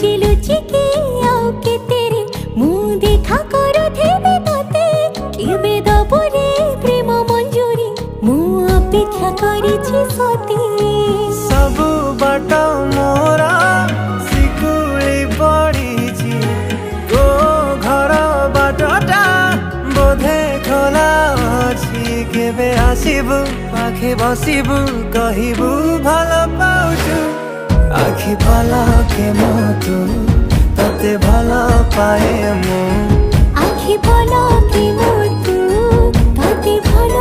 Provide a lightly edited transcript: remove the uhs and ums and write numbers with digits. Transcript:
लुचि लुचि के आउ के तेरे मुँह देखा करो थेबे तोते केबे दबो रे प्रेम मंजूरी मुँह अपेक्षा करिछि सती सब बाट मोरा सिकुली पड़िछि तो घर बाटटा बोधे खोला अछि केबे आसिबु पाखे बसिबु कहिबु भल पाउछु आखि पलके मोतु तते भल पाए मु आखि पलके मोतु तते भल